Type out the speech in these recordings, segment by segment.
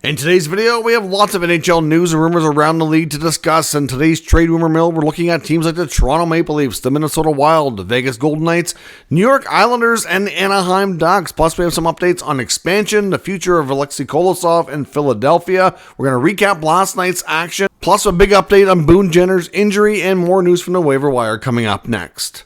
In today's video, we have lots of NHL news and rumors around the league to discuss. In today's trade rumor mill, we're looking at teams like the Toronto Maple Leafs, the Minnesota Wild, the Vegas Golden Knights, New York Islanders, and Anaheim Ducks. Plus, we have some updates on expansion, the future of Alexei Kolosov in Philadelphia. We're going to recap last night's action, plus a big update on Boone Jenner's injury, and more news from the waiver wire coming up next.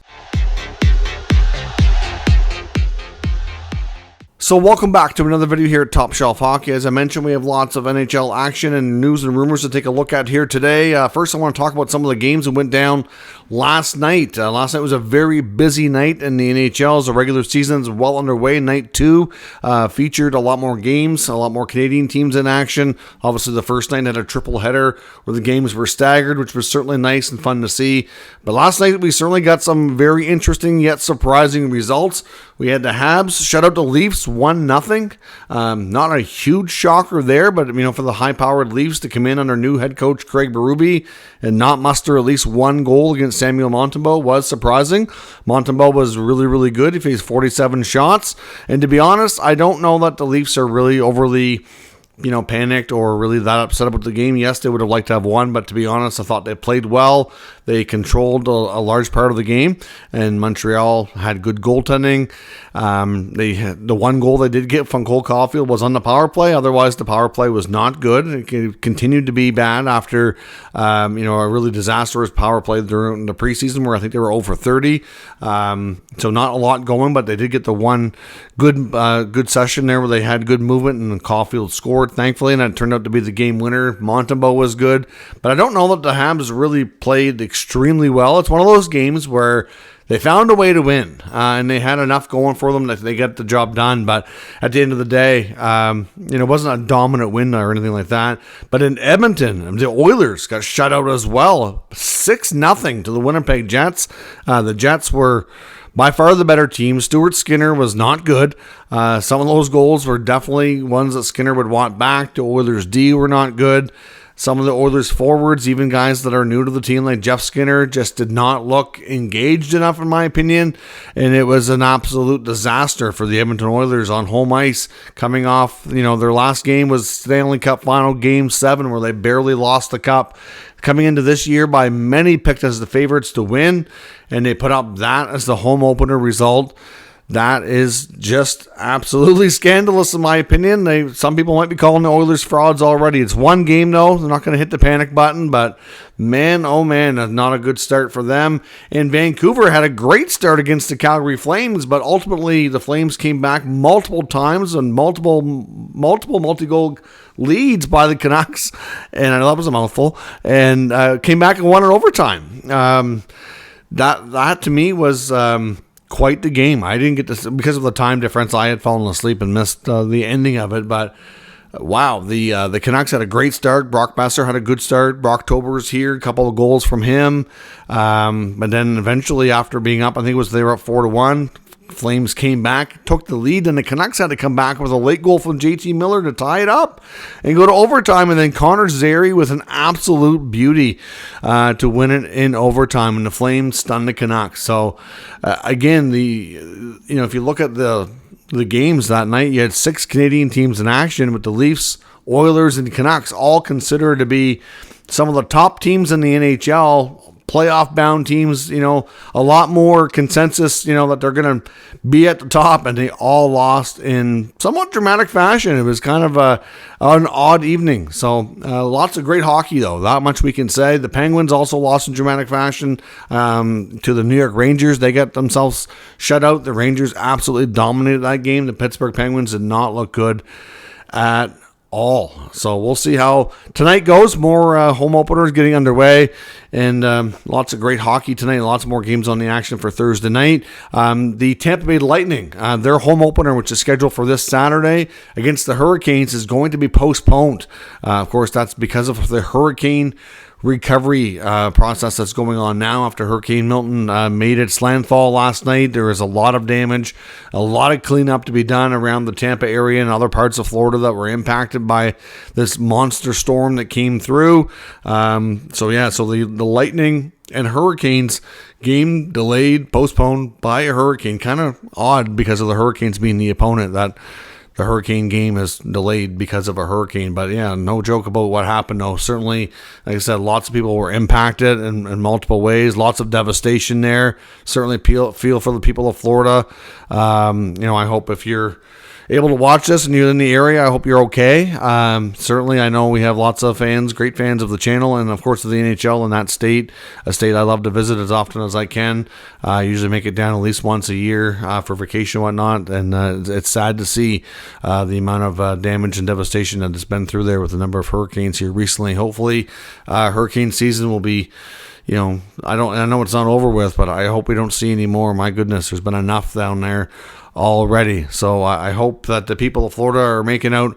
So welcome back to another video here at Top Shelf Hockey. As I mentioned, we have lots of NHL action and news and rumors to take a look at here today. First, I want to talk about some of the games that went down last night. Last night was a very busy night in the NHL as the regular season is well underway. Night 2 featured a lot more games, a lot more Canadian teams in action. Obviously, the first night had a triple header where the games were staggered, which was certainly nice and fun to see. But last night, we certainly got some very interesting yet surprising results. We had the Habs shut out the Leafs 1-0. Not a huge shocker there, but for the high-powered Leafs to come in under new head coach Craig Berube and not muster at least one goal against Samuel Montembeault was surprising. Montembeault was really, really good. He faced 47 shots. And to be honest, I don't know that the Leafs are really overly panicked or really that upset about the game. Yes, they would have liked to have won, but to be honest, I thought they played well. They controlled a large part of the game, and Montreal had good goaltending. They had the one goal they did get from Cole Caulfield was on the power play. Otherwise, the power play was not good. It continued to be bad after a really disastrous power play during the preseason where I think they were 0 for 30. So not a lot going, but they did get the one good session there where they had good movement and Caulfield scored, thankfully, and it turned out to be the game winner. Montembeault was good, but I don't know that the Habs really played extremely well. It's one of those games where they found a way to win, and they had enough going for them that they got the job done. But at the end of the day, it wasn't a dominant win or anything like that. But in Edmonton, the Oilers got shut out as well, 6-0 to the Winnipeg Jets. The Jets were by far the better team. Stuart Skinner was not good. Some of those goals were definitely ones that Skinner would want back. The Oilers' D were not good. Some of the Oilers forwards, even guys that are new to the team like Jeff Skinner, just did not look engaged enough in my opinion. And it was an absolute disaster for the Edmonton Oilers on home ice coming off, their last game was Stanley Cup Final Game 7 where they barely lost the cup. Coming into this year by many picked as the favorites to win, and they put up that as the home opener result. That is just absolutely scandalous in my opinion. Some people might be calling the Oilers frauds already. It's one game though. They're not going to hit the panic button, but man, oh man, not a good start for them. And Vancouver had a great start against the Calgary Flames, but ultimately the Flames came back multiple times and multiple multi-goal leads by the Canucks, and I know that was a mouthful, and came back and won in overtime. That to me was quite the game. I didn't get to, because of the time difference, I had fallen asleep and missed the ending of it, but wow, the Canucks had a great start. Brock Besser had a good start. Brock Tober's here, a couple of goals from him, but then eventually after being up, I think they were up 4-1, Flames came back, took the lead, and the Canucks had to come back with a late goal from JT Miller to tie it up and go to overtime. And then Connor Zary with an absolute beauty to win it in overtime, and the Flames stunned the Canucks. So again, if you look at the games that night, you had 6 Canadian teams in action with the Leafs, Oilers, and Canucks all considered to be some of the top teams in the NHL. Playoff-bound teams, a lot more consensus, that they're going to be at the top, and they all lost in somewhat dramatic fashion. It was kind of an odd evening. So lots of great hockey, though. That much we can say. The Penguins also lost in dramatic fashion to the New York Rangers. They got themselves shut out. The Rangers absolutely dominated that game. The Pittsburgh Penguins did not look good at all. So we'll see how tonight goes. More home openers getting underway, and lots of great hockey tonight. Lots more games on the action for Thursday night. The Tampa Bay Lightning, their home opener, which is scheduled for this Saturday against the Hurricanes, is going to be postponed. Of course, that's because of the hurricane recovery process that's going on now after Hurricane Milton made its landfall last night. There is a lot of damage, a lot of cleanup to be done around the Tampa area and other parts of Florida that were impacted by this monster storm that came through. So the Lightning and Hurricanes game delayed, postponed by a hurricane. Kind of odd because of the Hurricanes being the opponent. That the Hurricane game is delayed because of a hurricane. But yeah, no joke about what happened though. Certainly, like I said, lots of people were impacted in multiple ways. Lots of devastation there. Certainly feel for the people of Florida. I hope if you're able to watch this and you're in the area, I hope you're okay. Certainly, I know we have lots of fans, great fans of the channel, and of course of the NHL in that state, a state I love to visit as often as I can. I usually make it down at least once a year for vacation and whatnot, and it's sad to see the amount of damage and devastation that has been through there with the number of hurricanes here recently. Hopefully, hurricane season will be, I know it's not over with, but I hope we don't see any more. My goodness, there's been enough down there already. So I hope that the people of Florida are making out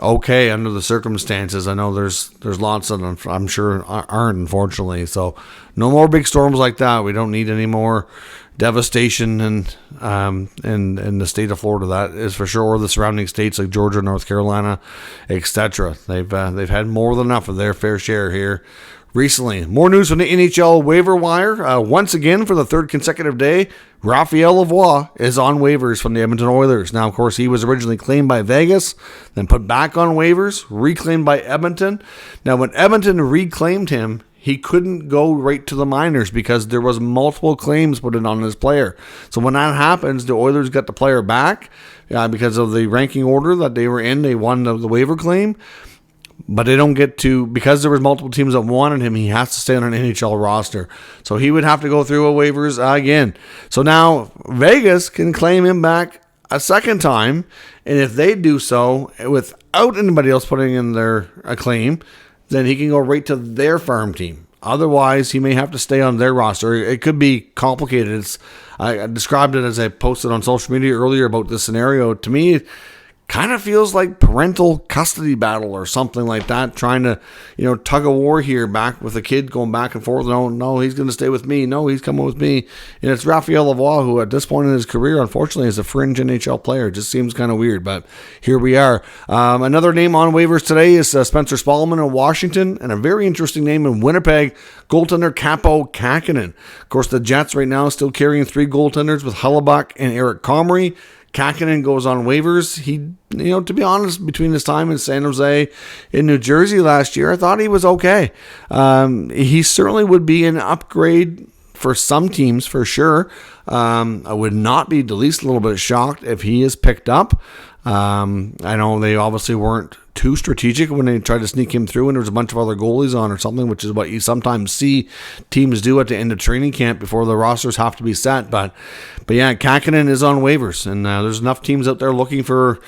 okay under the circumstances. I know there's lots of them, I'm sure aren't, unfortunately. So no more big storms like that. We don't need any more devastation in the state of Florida. That is for sure. The surrounding states like Georgia, North Carolina, etc. They've had more than enough of their fair share here recently. More news from the NHL waiver wire. Once again, for the third consecutive day, Raphael Lavoie is on waivers from the Edmonton Oilers. Now, of course, he was originally claimed by Vegas, then put back on waivers, reclaimed by Edmonton. Now, when Edmonton reclaimed him, he couldn't go right to the minors because there was multiple claims put in on this player. So when that happens, the Oilers got the player back because of the ranking order that they were in. They won the waiver claim. But they don't get to, because there was multiple teams that wanted him, he has to stay on an NHL roster. So he would have to go through a waivers again. So now Vegas can claim him back a second time. And if they do so without anybody else putting in their claim, then he can go right to their farm team. Otherwise, he may have to stay on their roster. It could be complicated. I described it as I posted on social media earlier about this scenario. To me, kind of feels like parental custody battle or something like that, trying to, tug of war here, back with the kid going back and forth. No, he's going to stay with me. No, he's coming with me. And it's Raphael Lavoie, who at this point in his career, unfortunately, is a fringe NHL player. It just seems kind of weird, but here we are. Another name on waivers today is Spencer Spallman in Washington, and a very interesting name in Winnipeg, goaltender Capo Kähkönen. Of course, the Jets right now still carrying 3 goaltenders with Hellebuyck and Eric Comrie. Kähkönen goes on waivers. He, to be honest, between his time in San Jose, in New Jersey last year, I thought he was okay. He certainly would be an upgrade for some teams, for sure. I would not be the least little bit shocked if he is picked up. I know they obviously weren't too strategic when they tried to sneak him through and there was a bunch of other goalies on or something, which is what you sometimes see teams do at the end of training camp before the rosters have to be set. But yeah, Kähkönen is on waivers, and there's enough teams out there looking for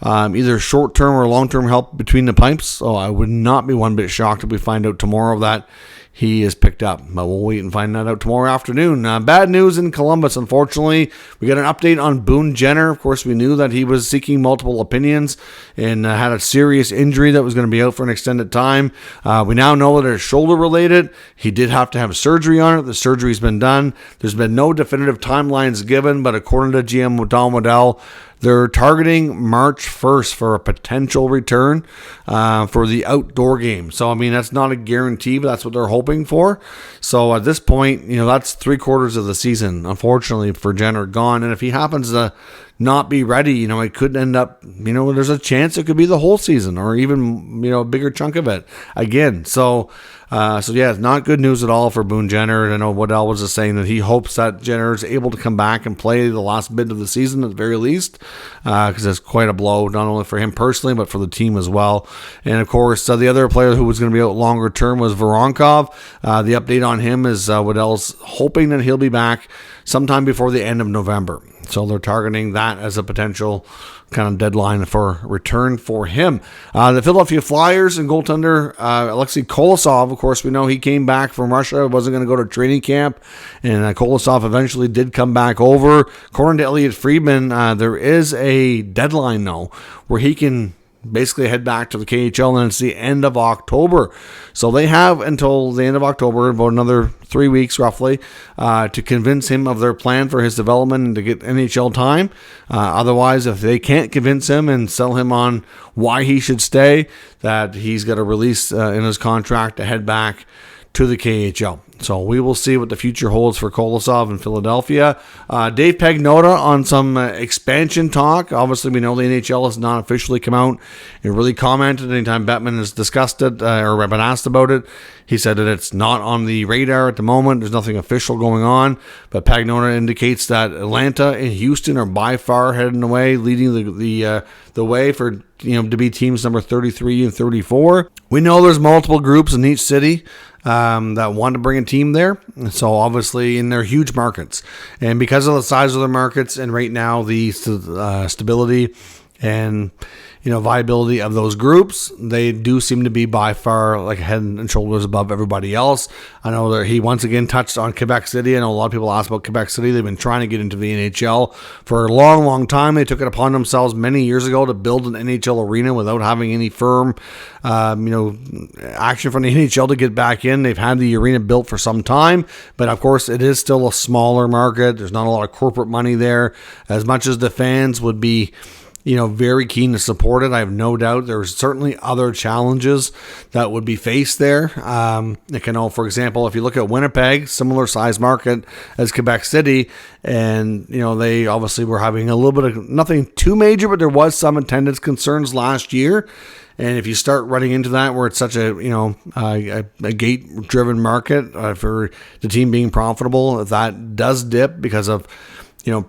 either short-term or long-term help between the pipes. So I would not be one bit shocked if we find out tomorrow that he is picked up. But we'll wait and find that out tomorrow afternoon. Bad news in Columbus, unfortunately. We got an update on Boone Jenner. Of course, we knew that he was seeking multiple opinions and had a serious injury that was going to be out for an extended time. We now know that it's shoulder-related. He did have to have surgery on it. The surgery's been done. There's been no definitive timelines given, but according to GM Don Waddell, they're targeting March 1st for a potential return for the outdoor game. So, that's not a guarantee, but that's what they're hoping for. So, at this point, that's 3/4 of the season, unfortunately, for Jenner gone. And if he happens to not be ready, it could end up, there's a chance it could be the whole season or even, a bigger chunk of it again. So yeah, it's not good news at all for Boone Jenner. I know Waddell was just saying that he hopes that Jenner is able to come back and play the last bit of the season at the very least, because it's quite a blow, not only for him personally, but for the team as well. And of course, the other player who was going to be out longer term was Voronkov. The update on him is Waddell's hoping that he'll be back sometime before the end of November. So they're targeting that as a potential kind of deadline for return for him. The Philadelphia Flyers and goaltender Alexei Kolosov, of course, we know he came back from Russia, wasn't going to go to training camp, and Kolosov eventually did come back over. According to Elliot Friedman, there is a deadline, though, where he can basically head back to the KHL, and it's the end of October. So they have until the end of October, about another 3 weeks roughly, to convince him of their plan for his development and to get NHL time. Otherwise, if they can't convince him and sell him on why he should stay, that he's got a release in his contract to head back to the KHL. So we will see what the future holds for Kolosov in Philadelphia. Dave Pagnotta on some expansion talk. Obviously, we know the NHL has not officially come out and really commented anytime Bettman has discussed it or been asked about it. He said that it's not on the radar at the moment. There's nothing official going on. But Pagnotta indicates that Atlanta and Houston are by far heading away, leading the way for to be teams number 33 and 34. We know there's multiple groups in each city that want to bring a team there. So obviously, in their huge markets, and because of the size of their markets, and right now the stability and viability of those groups, they do seem to be by far like head and shoulders above everybody else. I know that he once again touched on Quebec City. I know a lot of people ask about Quebec City. They've been trying to get into the NHL for a long, long time. They took it upon themselves many years ago to build an NHL arena without having any firm, action from the NHL to get back in. They've had the arena built for some time, but of course it is still a smaller market. There's not a lot of corporate money there. As much as the fans would be very keen to support it, I have no doubt there's certainly other challenges that would be faced there. For example, if you look at Winnipeg, similar size market as Quebec City, and they obviously were having a little bit of nothing too major, but there was some attendance concerns last year. And if you start running into that, where it's such a gate-driven market for the team being profitable, if that does dip because of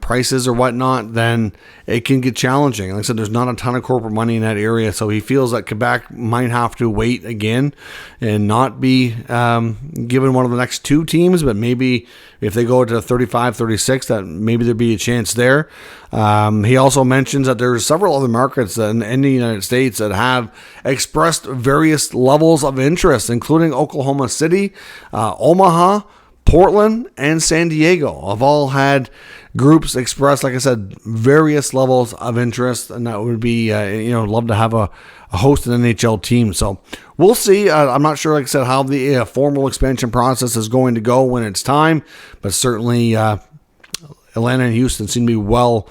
prices or whatnot, then it can get challenging. Like I said, there's not a ton of corporate money in that area, so he feels that Quebec might have to wait again and not be given one of the next two teams, but maybe if they go to 35, 36, that maybe there'd be a chance there. He also mentions that there's several other markets in the United States that have expressed various levels of interest, including Oklahoma City, Omaha, Portland, and San Diego have all had groups express, like I said, various levels of interest, and that would be, love to have a host an NHL team. So we'll see. I'm not sure, like I said, how the formal expansion process is going to go when it's time, but certainly Atlanta and Houston seem to be well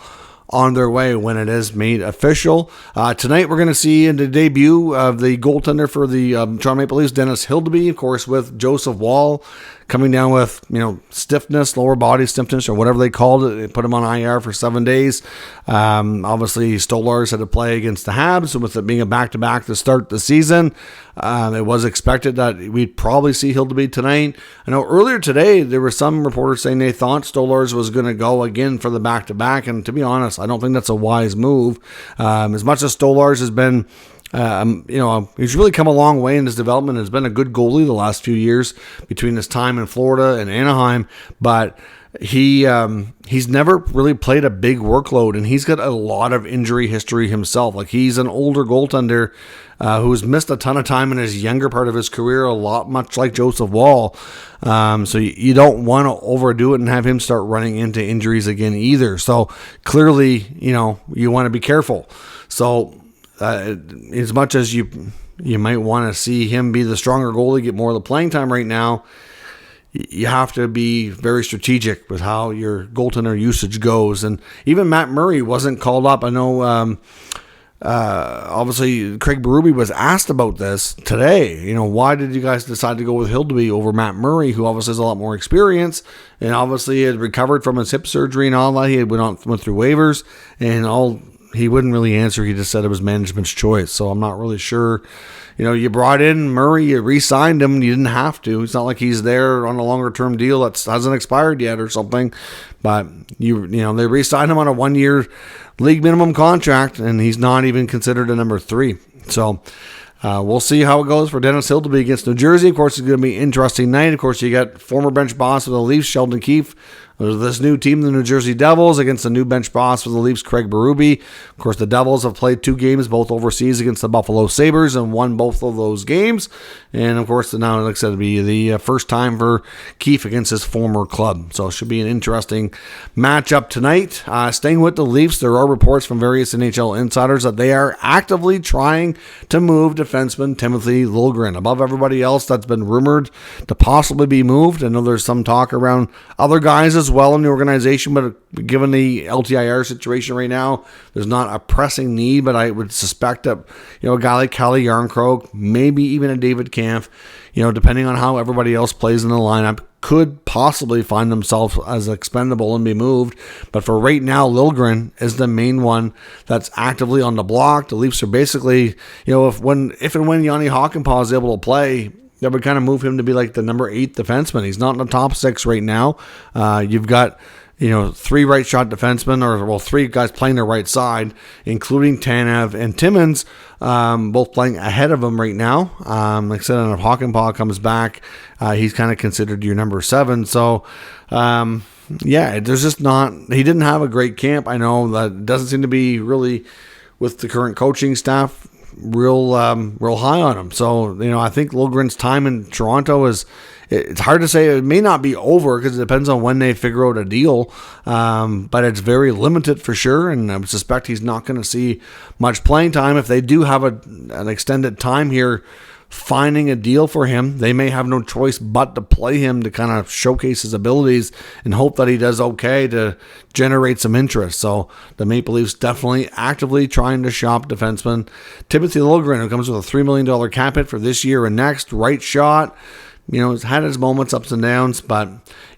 on their way when it is made official. Tonight we're going to see the debut of the goaltender for the Toronto Maple Leafs, Dennis Hildeby, of course, with Joseph Woll coming down with stiffness, lower body stiffness, or whatever they called it. They put him on IR for 7 days. Obviously, Stolarz had to play against the Habs, with it being a back-to-back to start the season. It was expected that we'd probably see Hildeby tonight. I know earlier today there were some reporters saying they thought Stolarz was going to go again for the back-to-back, and to be honest, I don't think that's a wise move. As much as Stolarz has been he's really come a long way in his development. Has been a good goalie the last few years between his time in Florida and Anaheim, but he's never really played a big workload, and he's got a lot of injury history himself. Like, he's an older goaltender who's missed a ton of time in his younger part of his career, much like Joseph Woll. So you don't want to overdo it and have him start running into injuries again either. So clearly, you want to be careful. So as much as you might want to see him be the stronger goalie, get more of the playing time right now, you have to be very strategic with how your goaltender usage goes. And even Matt Murray wasn't called up. I know, obviously, Craig Berube was asked about this today. Why did you guys decide to go with Hildeby over Matt Murray, who obviously has a lot more experience, and obviously had recovered from his hip surgery and all that. He went through waivers and all. He wouldn't really answer. He just said it was management's choice. So I'm not really sure. You brought in Murray, you re-signed him, you didn't have to. It's not like he's there on a longer-term deal that hasn't expired yet or something. But they re-signed him on a 1-year league minimum contract, and he's not even considered a number 3. So we'll see how it goes for Dennis Hildeby against New Jersey. Of course, it's going to be an interesting night. Of course, you got former bench boss of the Leafs, Sheldon Keefe. There's this new team, the New Jersey Devils, against the new bench boss for the Leafs, Craig Berube. Of course, the Devils have played 2 games, both overseas, against the Buffalo Sabres, and won both of those games. And, of course, now, like I said, it'll be the first time for Keefe against his former club. So it should be an interesting matchup tonight. Staying with the Leafs, there are reports from various NHL insiders that they are actively trying to move defenseman Timothy Liljegren above everybody else that's been rumored to possibly be moved. I know there's some talk around other guys as well in the organization, but given the LTIR situation right now, there's not a pressing need, but I would suspect that, a guy like Calle Järnkrok, maybe even a David Kampf, depending on how everybody else plays in the lineup, could possibly find themselves as expendable and be moved. But for right now, Liljegren is the main one that's actively on the block. The Leafs are basically, if and when Jani Hakanpää is able to play, that would kind of move him to be like the number 8 defenseman. He's not in the top 6 right now. You've got 3 right shot defensemen, 3 guys playing the right side, including Tanev and Timmins, both playing ahead of him right now. Like I said, if Hakanpää comes back, he's kind of considered your number 7. So, there's just not, he didn't have a great camp. I know that doesn't seem to be really, with the current coaching staff, real high on him. So, I think Liljegren's time in Toronto it's hard to say. It may not be over because it depends on when they figure out a deal, but it's very limited for sure, and I suspect he's not going to see much playing time. If they do have an extended time here finding a deal for him, they may have no choice but to play him to kind of showcase his abilities and hope that he does okay to generate some interest. So the Maple Leafs definitely actively trying to shop defenseman Timothy Liljegren, who comes with a $3 million cap hit for this year and next. Right shot. He's had his moments, ups and downs, but,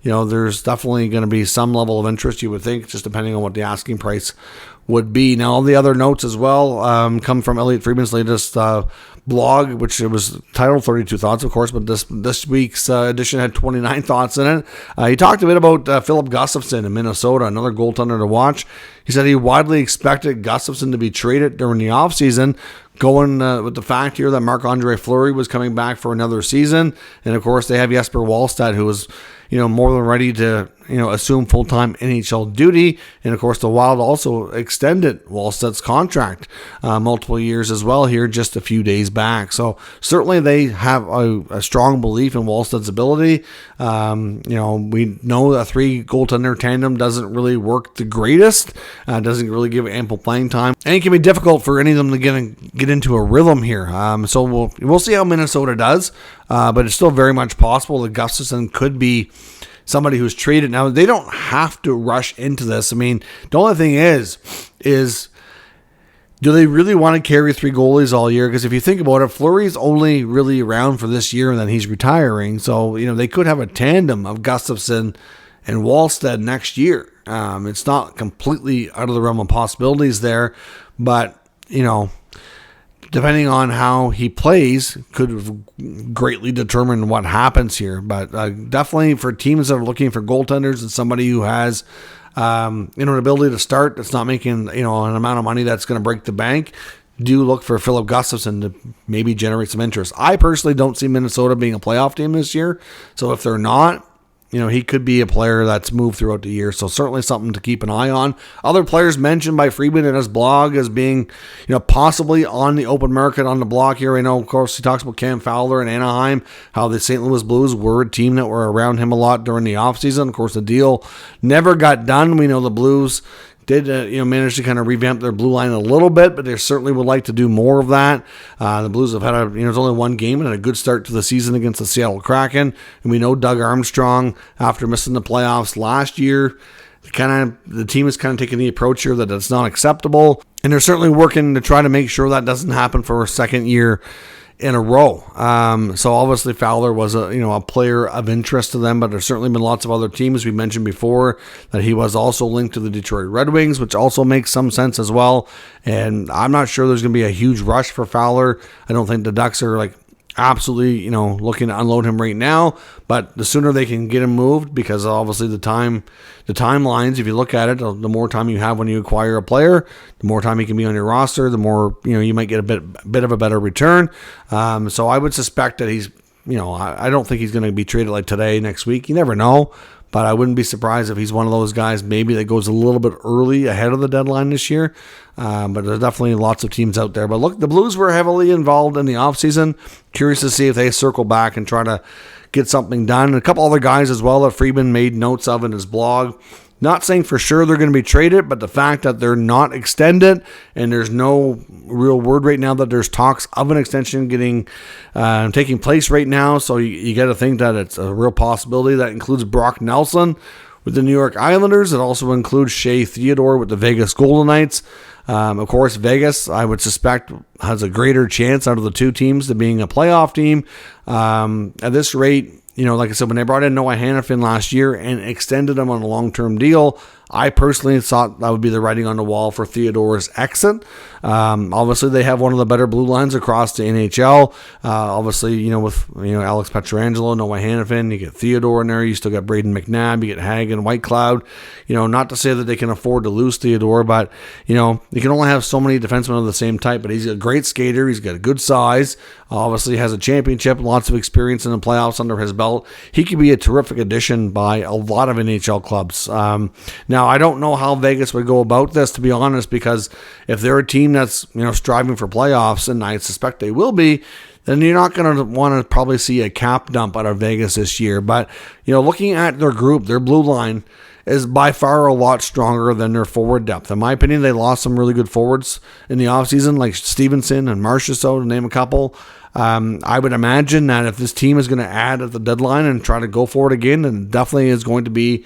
there's definitely going to be some level of interest, you would think, just depending on what the asking price would be. Now, all the other notes as well come from Elliot Friedman's latest blog, which it was titled 32 Thoughts, of course, but this week's edition had 29 thoughts in it. He talked a bit about Filip Gustavsson in Minnesota, another goaltender to watch. He said he widely expected Gustavsson to be traded during the offseason, going with the fact here that Marc-Andre Fleury was coming back for another season. And, of course, they have Jesper Wallstedt, who was, more than ready to, assume full-time NHL duty. And, of course, the Wild also extended Wallstedt's contract multiple years as well here just a few days back. So, certainly they have a strong belief in Wallstedt's ability. We know a 3-goaltender tandem doesn't really work the greatest, doesn't really give ample playing time. And it can be difficult for any of them to get into a rhythm here. So we'll see how Minnesota does, but it's still very much possible that Gustafsson could be somebody who's traded. Now, they don't have to rush into this. I mean, the only thing is do they really want to carry 3 goalies all year? Because if you think about it, Fleury's only really around for this year and then he's retiring. So, they could have a tandem of Gustafsson and Wallstedt next year. It's not completely out of the realm of possibilities there, but, depending on how he plays, could greatly determine what happens here. But definitely for teams that are looking for goaltenders and somebody who has, an ability to start that's not making, an amount of money that's going to break the bank, do look for Filip Gustavsson to maybe generate some interest. I personally don't see Minnesota being a playoff team this year. So if they're not, he could be a player that's moved throughout the year. So certainly something to keep an eye on. Other players mentioned by Friedman in his blog as being, possibly on the open market on the block here. I know, of course, he talks about Cam Fowler in Anaheim, how the St. Louis Blues were a team that were around him a lot during the offseason. Of course, the deal never got done. We know the Blues did manage to kind of revamp their blue line a little bit, but they certainly would like to do more of that. The Blues have had there's only one game and a good start to the season against the Seattle Kraken, and we know Doug Armstrong, after missing the playoffs last year, the team is kind of taking the approach here that it's not acceptable, and they're certainly working to try to make sure that doesn't happen for a second year in a row. So obviously Fowler was a player of interest to them, but there's certainly been lots of other teams. We mentioned before that he was also linked to the Detroit Red Wings, which also makes some sense as well. And I'm not sure there's going to be a huge rush for Fowler. I don't think the Ducks are absolutely, looking to unload him right now, but the sooner they can get him moved, because obviously the timelines, if you look at it, the more time you have when you acquire a player, the more time he can be on your roster, the more, you might get a bit of a better return. So I would suspect that he's, I don't think he's going to be traded like today, next week. You never know. But I wouldn't be surprised if he's one of those guys maybe that goes a little bit early ahead of the deadline this year. But there's definitely lots of teams out there. But look, the Blues were heavily involved in the offseason. Curious to see if they circle back and try to get something done. And a couple other guys as well that Friedman made notes of in his blog. Not saying for sure they're going to be traded, but the fact that they're not extended and there's no real word right now that there's talks of an extension taking place right now. So you got to think that it's a real possibility. That includes Brock Nelson, With the New York Islanders, it also includes Shea, Theodore with the Vegas Golden Knights. Of course, Vegas, I would suspect, has a greater chance out of the two teams to being a playoff team. At this rate, like I said, when they brought in Noah Hannafin last year and extended him on a long-term deal, I personally thought that would be the writing on the wall for Theodore's exit. Obviously, they have one of the better blue lines across the NHL. Obviously, with Alex Pietrangelo, Noah Hannafin, you get Theodore in there. You still got Braden McNabb, you get Hagen, Whitecloud. Not to say that they can afford to lose Theodore, but you can only have so many defensemen of the same type. But he's a great skater. He's got a good size. Obviously, has a championship, lots of experience in the playoffs under his belt. He could be a terrific addition by a lot of NHL clubs. Now, I don't know how Vegas would go about this, to be honest, because if they're a team that's striving for playoffs, and I suspect they will be, then you're not going to want to probably see a cap dump out of Vegas this year. But looking at their group, their blue line is by far a lot stronger than their forward depth. In my opinion, they lost some really good forwards in the offseason, like Stevenson and Marchessault, to name a couple. I would imagine that if this team is going to add at the deadline and try to go for it again, then definitely is going to be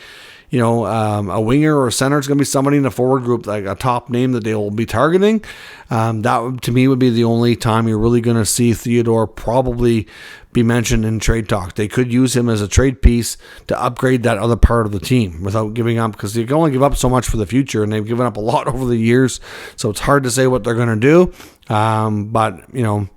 a winger or a center. It's going to be somebody in the forward group, like a top name that they will be targeting. That, to me, would be the only time you're really going to see Theodore probably be mentioned in trade talk. They could use him as a trade piece to upgrade that other part of the team without giving up, because you can only give up so much for the future, and they've given up a lot over the years, so it's hard to say what they're going to do. But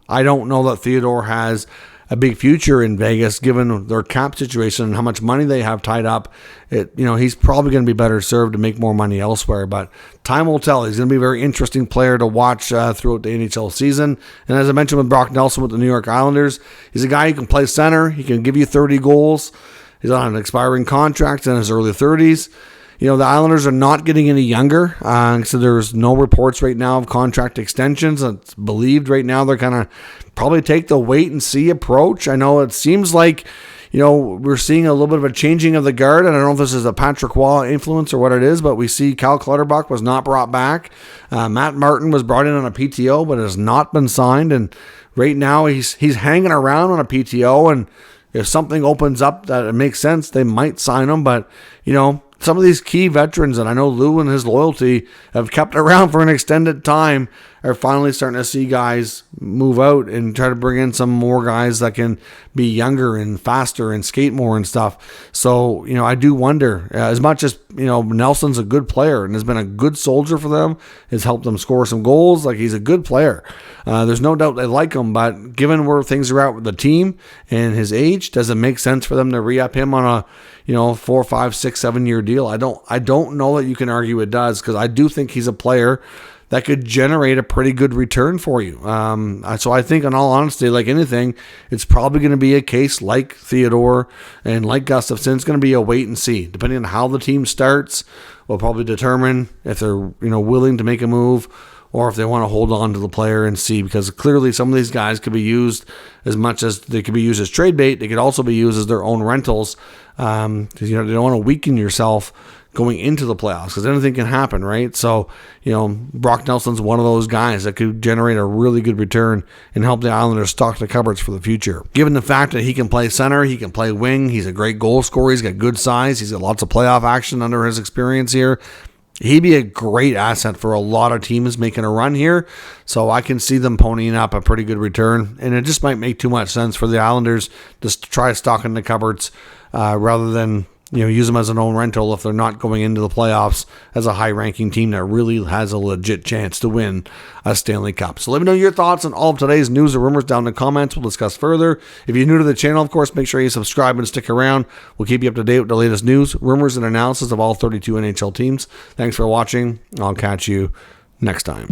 I don't know that Theodore has a big future in Vegas, given their cap situation and how much money they have tied up. He's probably going to be better served to make more money elsewhere, but time will tell. He's going to be a very interesting player to watch throughout the NHL season. And as I mentioned with Brock Nelson with the New York Islanders, he's a guy who can play center. He can give you 30 goals. He's on an expiring contract in his early 30s. The Islanders are not getting any younger, so there's no reports right now of contract extensions. It's believed right now they're going to probably take the wait-and-see approach. I know it seems like, we're seeing a little bit of a changing of the guard, and I don't know if this is a Patrick Waugh influence or what it is, but we see Cal Clutterbuck was not brought back. Matt Martin was brought in on a PTO, but has not been signed, and right now he's hanging around on a PTO, and if something opens up that it makes sense, they might sign him, but, some of these key veterans, and I know Lou and his loyalty have kept around for an extended time, are finally starting to see guys move out and try to bring in some more guys that can be younger and faster and skate more and stuff. So, I do wonder, as much as, Nelson's a good player and has been a good soldier for them, has helped them score some goals. Like, he's a good player. There's no doubt they like him, but given where things are at with the team and his age, does it make sense for them to re-up him on a 4, 5, 6, 7 year deal? I don't know that you can argue it does, because I do think he's a player that could generate a pretty good return for you. So I think, in all honesty, like anything, it's probably going to be a case like Theodore and like Gustafsson. It's going to be a wait and see. Depending on how the team starts, will probably determine if they're willing to make a move, or if they want to hold on to the player and see, because clearly some of these guys could be used as much as they could be used as trade bait. They could also be used as their own rentals, because they don't want to weaken yourself going into the playoffs, because anything can happen, right? So, Brock Nelson's one of those guys that could generate a really good return and help the Islanders stock the cupboards for the future. Given the fact that he can play center, he can play wing, he's a great goal scorer, he's got good size, he's got lots of playoff action under his experience here. He'd be a great asset for a lot of teams making a run here, so I can see them ponying up a pretty good return, and it just might make too much sense for the Islanders just to try stocking the cupboards rather than use them as an own rental if they're not going into the playoffs as a high-ranking team that really has a legit chance to win a Stanley Cup. So let me know your thoughts on all of today's news or rumors down in the comments. We'll discuss further. If you're new to the channel, of course, make sure you subscribe and stick around. We'll keep you up to date with the latest news, rumors, and analysis of all 32 NHL teams. Thanks for watching. I'll catch you next time.